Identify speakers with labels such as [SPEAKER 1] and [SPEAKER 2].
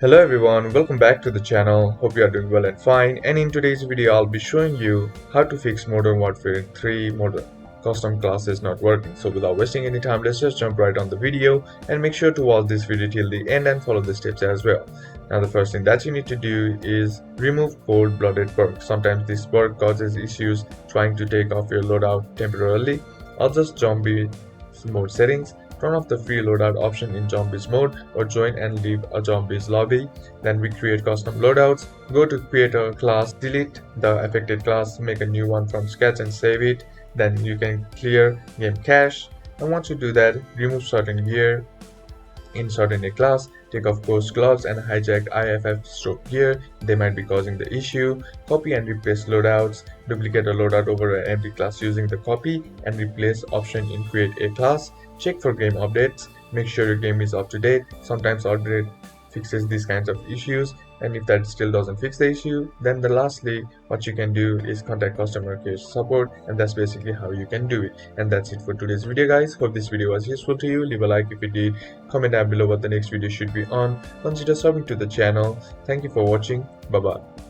[SPEAKER 1] Hello everyone, welcome back to the channel. Hope you are doing well and fine. And in today's video, I'll be showing you how to fix Modern Warfare 3 modern custom classes not working. So without wasting any time, let's just jump right on the video and make sure to watch this video till the end and follow the steps as well. Now the first thing that you need to do is remove cold-blooded perk. Sometimes this perk causes issues trying to take off your loadout temporarily. Adjust zombie mode settings. Turn off the free loadout option in zombies mode or join and leave a zombies lobby. Then recreate custom loadouts. Go to create a class, delete the affected class, make a new one from scratch and save it. Then you can clear game cache. And once you do that, remove certain gear, insert in a class, take off ghost gloves and hijacked IFF stroke gear. They might be causing the issue. Copy and replace loadouts. Duplicate a loadout over an empty class using the copy and replace option in create a class. Check for game updates. Make sure your game is up to date. Sometimes update fixes these kinds of issues, and if that still doesn't fix the issue, then lastly what you can do is contact customer care support, and that's basically how you can do it. And that's it for today's video, guys. Hope this video was useful to you. Leave a like if it did, comment down below what the next video should be on, consider subbing to the channel. Thank you for watching. Bye bye.